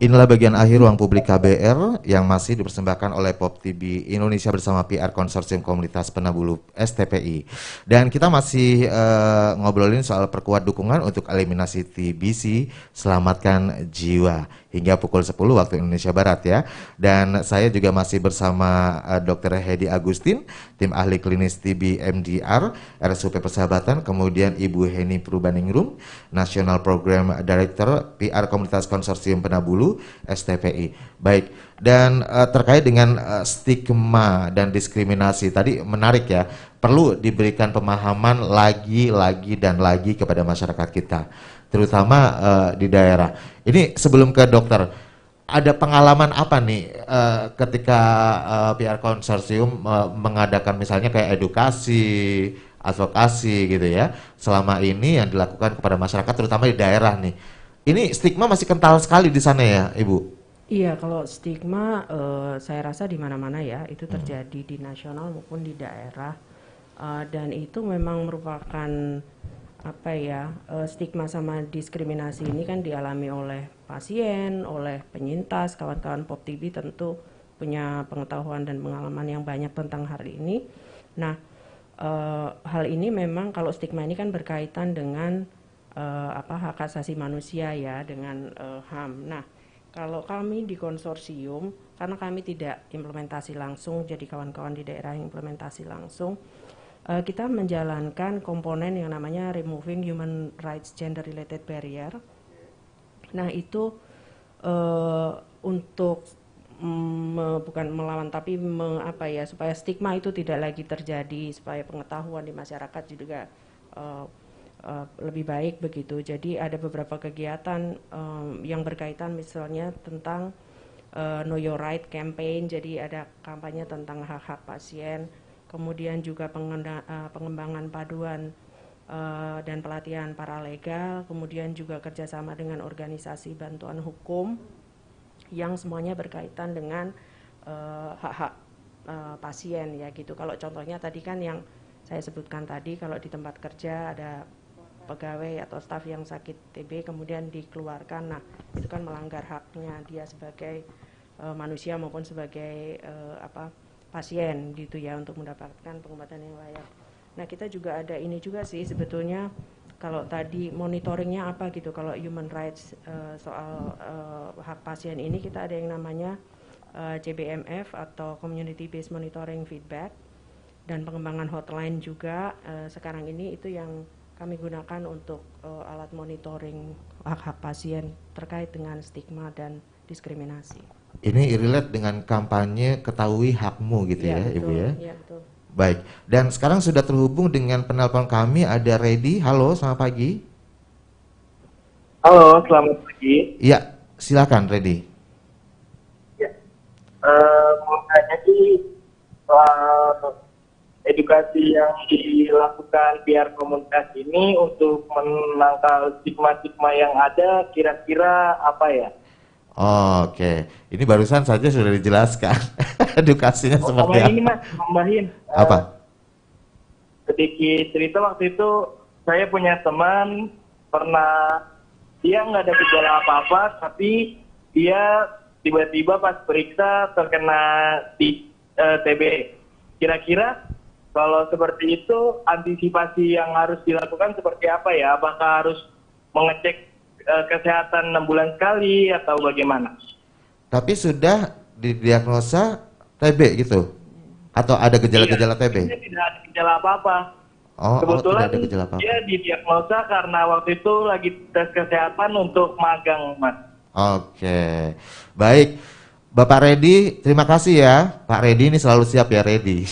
Inilah bagian akhir ruang publik KBR yang masih dipersembahkan oleh Pop TV Indonesia bersama PR Konsorsium Komunitas Penabulu STPI. Dan kita masih ngobrolin soal perkuat dukungan untuk eliminasi TBC, selamatkan jiwa, hingga pukul 10 waktu Indonesia Barat ya. Dan saya juga masih bersama Dr. Hedi Agustin, tim ahli klinis TB MDR, RSUP Persahabatan, kemudian Ibu Heni Purbaningrum, National Program Director PR Komunitas Konsorsium Penabulu STPI. Baik, dan terkait dengan stigma dan diskriminasi tadi menarik ya, perlu diberikan pemahaman lagi dan lagi kepada masyarakat kita, terutama di daerah. Ini sebelum ke dokter, ada pengalaman apa nih ketika PR Konsorsium mengadakan misalnya kayak edukasi, advokasi gitu ya, selama ini yang dilakukan kepada masyarakat terutama di daerah nih. Ini stigma masih kental sekali di sana ya, Ibu? Iya, kalau stigma saya rasa di mana-mana ya, itu terjadi di nasional maupun di daerah. Dan itu memang merupakan apa ya, stigma sama diskriminasi ini kan dialami oleh pasien, oleh penyintas, kawan-kawan Pop TV tentu punya pengetahuan dan pengalaman yang banyak tentang hal ini. Nah, hal ini memang kalau stigma ini kan berkaitan dengan hak asasi manusia ya, dengan HAM. Nah, kalau kami di konsorsium, karena kami tidak implementasi langsung, jadi kawan-kawan di daerah yang implementasi langsung, kita menjalankan komponen yang namanya Removing Human Rights Gender Related Barrier. Nah, itu untuk bukan melawan tapi supaya stigma itu tidak lagi terjadi, supaya pengetahuan di masyarakat juga lebih baik begitu. Jadi ada beberapa kegiatan yang berkaitan misalnya tentang Know Your Right campaign, jadi ada kampanye tentang hak-hak pasien, kemudian juga pengembangan paduan dan pelatihan paralegal, kemudian juga kerjasama dengan organisasi bantuan hukum yang semuanya berkaitan dengan hak-hak pasien ya gitu. Kalau contohnya tadi kan yang saya sebutkan tadi, kalau di tempat kerja ada pegawai atau staf yang sakit TB kemudian dikeluarkan, nah itu kan melanggar haknya dia sebagai manusia maupun sebagai pasien gitu ya, untuk mendapatkan pengobatan yang layak. Nah, kita juga ada ini juga sih sebetulnya, kalau tadi monitoringnya apa gitu, kalau human rights soal hak pasien ini kita ada yang namanya CBMF atau Community Based Monitoring Feedback, dan pengembangan hotline juga sekarang ini itu yang kami gunakan untuk alat monitoring hak-hak pasien terkait dengan stigma dan diskriminasi. Ini relate dengan kampanye Ketahui Hakmu gitu ya, betul, Ibu ya? Iya, betul. Baik, dan sekarang sudah terhubung dengan penelpon kami, ada Redi. Halo, selamat pagi. Halo, selamat pagi. Iya, silakan Redi. Ya, mau tanya sih soal edukasi yang dilakukan biar komunitas ini untuk menangkal stigma-stigma yang ada, kira-kira apa ya? Oke, ini barusan saja sudah dijelaskan edukasinya seperti Sama apa. ini Mas, nambahin. Apa? Sedikit cerita, waktu itu saya punya teman pernah, dia nggak ada gejala apa-apa, tapi dia tiba-tiba pas periksa terkena TB. Kira-kira kalau seperti itu, antisipasi yang harus dilakukan seperti apa ya? Apakah harus mengecek kesehatan 6 bulan sekali atau bagaimana? Tapi sudah didiagnosa TB gitu? Atau ada gejala-gejala TB? Dia tidak ada gejala apa-apa. tidak Kebetulan ada gejala apa-apa. dia didiagnosa karena waktu itu lagi tes kesehatan untuk magang, Mas. Oke, baik. Bapak Redi, terima kasih ya. Pak Redi ini selalu siap ya, Redi.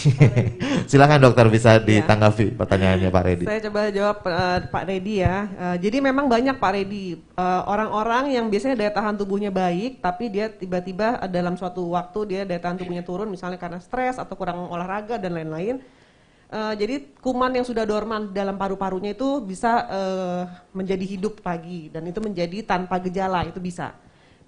Silakan dokter, bisa ditanggapi pertanyaannya Pak Redi. Saya coba jawab Pak Redi ya. Jadi memang banyak Pak Redi, orang-orang yang biasanya daya tahan tubuhnya baik, tapi dia tiba-tiba dalam suatu waktu dia daya tahan tubuhnya turun, misalnya karena stres atau kurang olahraga dan lain-lain. Jadi kuman yang sudah dorman dalam paru-parunya itu bisa menjadi hidup lagi, dan itu menjadi tanpa gejala, itu bisa.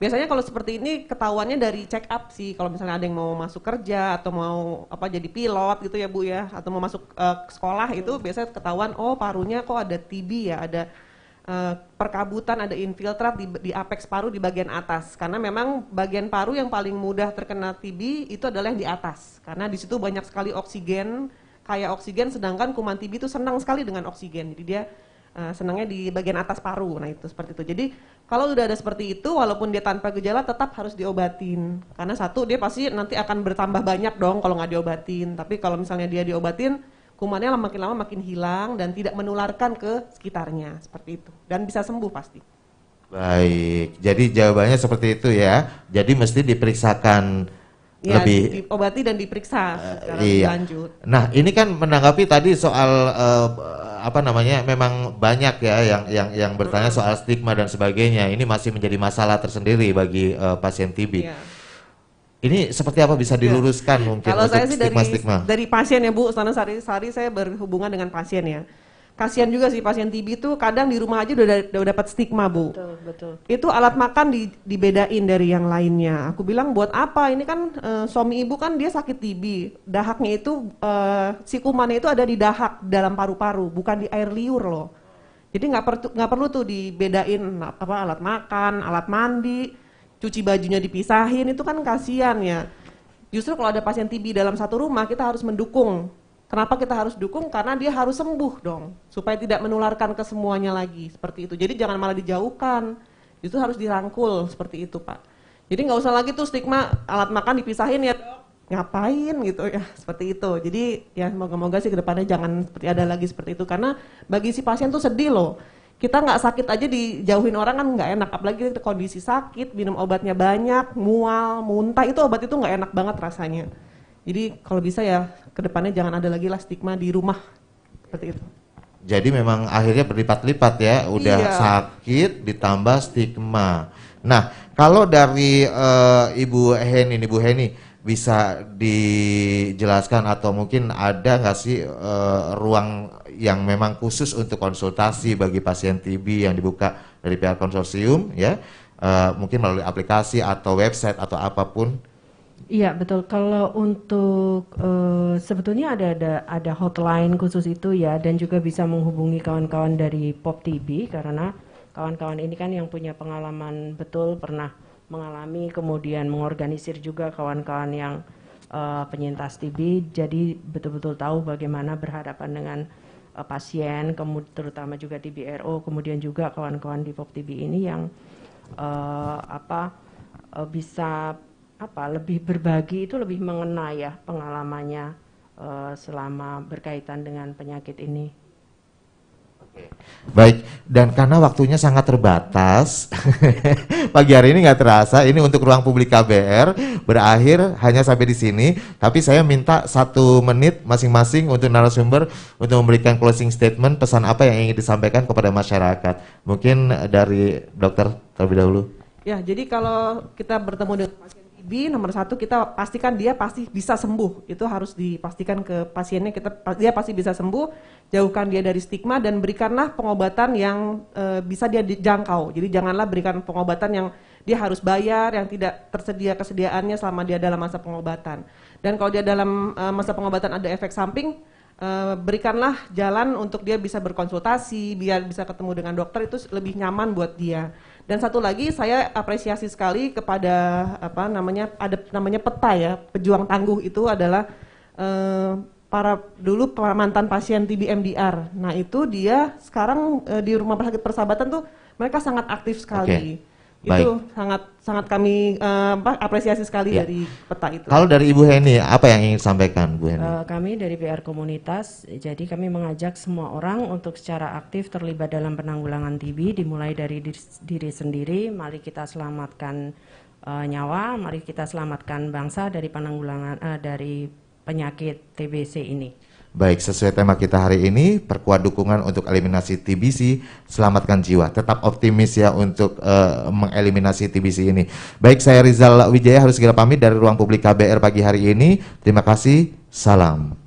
Biasanya kalau seperti ini ketahuannya dari check up sih, kalau misalnya ada yang mau masuk kerja atau mau jadi pilot gitu ya Bu ya, atau mau masuk sekolah, itu biasanya ketahuan, oh parunya kok ada TB ya, ada perkabutan, ada infiltrat di apex paru di bagian atas. Karena memang bagian paru yang paling mudah terkena TB itu adalah yang di atas. Karena di situ banyak sekali oksigen, kaya oksigen, sedangkan kuman TB itu senang sekali dengan oksigen. Jadi dia senangnya di bagian atas paru. Nah itu seperti itu. Jadi kalau udah ada seperti itu, walaupun dia tanpa gejala tetap harus diobatin. Karena satu, dia pasti nanti akan bertambah banyak dong kalau nggak diobatin. Tapi kalau misalnya dia diobatin, kumannya makin lama makin hilang dan tidak menularkan ke sekitarnya, seperti itu. Dan bisa sembuh pasti. Baik, jadi jawabannya seperti itu ya. Jadi mesti diperiksakan Ya, lebih diobati dan diperiksa secara iya. lanjut. Nah, ini kan menanggapi tadi soal apa namanya, memang banyak ya yang bertanya soal stigma dan sebagainya. Ini masih menjadi masalah tersendiri bagi pasien TB. Iya. Ini seperti apa bisa diluruskan mungkin Kalau untuk saya sih stigma-stigma? dari pasien ya Bu, karena sehari-hari saya berhubungan dengan pasien ya. Kasihan juga sih pasien TB itu kadang di rumah aja udah dapat stigma Bu. Betul, betul. Itu alat makan dibedain dari yang lainnya. Aku bilang buat apa? Ini kan suami ibu kan dia sakit TB. Dahaknya itu si kumannya itu ada di dahak dalam paru-paru, bukan di air liur loh. Jadi nggak perlu tuh dibedain apa alat makan, alat mandi, cuci bajunya dipisahin, itu kan kasihan ya. Justru kalau ada pasien TB dalam satu rumah kita harus mendukung. Kenapa kita harus dukung? Karena dia harus sembuh dong, supaya tidak menularkan ke semuanya lagi, seperti itu. Jadi jangan malah dijauhkan, itu harus dirangkul, seperti itu Pak. Jadi nggak usah lagi tuh stigma alat makan dipisahin ya dok, ngapain gitu ya, seperti itu. Jadi ya moga-moga sih kedepannya jangan seperti ada lagi seperti itu, karena bagi si pasien tuh sedih loh. Kita nggak sakit aja dijauhin orang kan nggak enak, apalagi kondisi sakit, minum obatnya banyak, mual, muntah, itu obat itu nggak enak banget rasanya. Jadi kalau bisa ya kedepannya jangan ada lagi lah stigma di rumah seperti itu. Jadi memang akhirnya berlipat-lipat ya, udah Iya. sakit ditambah stigma. Nah, kalau dari Ibu Heni bisa dijelaskan atau mungkin ada nggak sih ruang yang memang khusus untuk konsultasi bagi pasien TB yang dibuka dari pihak konsorsium ya, mungkin melalui aplikasi atau website atau apapun? Iya betul. Kalau untuk sebetulnya ada hotline khusus itu ya, dan juga bisa menghubungi kawan-kawan dari POP TB karena kawan-kawan ini kan yang punya pengalaman betul, pernah mengalami, kemudian mengorganisir juga kawan-kawan yang penyintas TB, jadi betul-betul tahu bagaimana berhadapan dengan pasien, terutama juga TB-RO, kemudian juga kawan-kawan di POP TB ini yang bisa lebih berbagi, itu lebih mengena ya pengalamannya selama berkaitan dengan penyakit ini. Baik, dan karena waktunya sangat terbatas, pagi hari ini nggak terasa, ini untuk ruang publik KBR berakhir hanya sampai di sini. Tapi saya minta 1 menit masing-masing untuk narasumber untuk memberikan closing statement, pesan apa yang ingin disampaikan kepada masyarakat. Mungkin dari dokter terlebih dahulu. Ya, jadi kalau kita bertemu dengan pasien TB, nomor 1 kita pastikan dia pasti bisa sembuh. Itu harus dipastikan ke pasiennya, dia pasti bisa sembuh. Jauhkan dia dari stigma dan berikanlah pengobatan yang bisa dia dijangkau. Jadi janganlah berikan pengobatan yang dia harus bayar, yang tidak tersedia kesediaannya selama dia dalam masa pengobatan. Dan kalau dia dalam masa pengobatan ada efek samping, berikanlah jalan untuk dia bisa berkonsultasi, biar bisa ketemu dengan dokter, itu lebih nyaman buat dia. Dan satu lagi saya apresiasi sekali kepada ada namanya PETA ya, pejuang tangguh itu adalah para mantan pasien TB MDR. Nah itu dia sekarang di rumah sakit persahabatan tuh mereka sangat aktif sekali. Itu sangat kami apresiasi sekali dari PETA itu. Kalau dari Ibu Heni, apa yang ingin sampaikan Bu Heni? Kami dari PR Komunitas, jadi kami mengajak semua orang untuk secara aktif terlibat dalam penanggulangan TB, dimulai dari diri sendiri. Mari kita selamatkan nyawa, mari kita selamatkan bangsa dari penanggulangan dari penyakit TBC ini. Baik, sesuai tema kita hari ini, perkuat dukungan untuk eliminasi TBC, selamatkan jiwa. Tetap optimis ya untuk mengeliminasi TBC ini. Baik, saya Rizal Wijaya harus segera pamit dari ruang publik KBR pagi hari ini. Terima kasih, salam.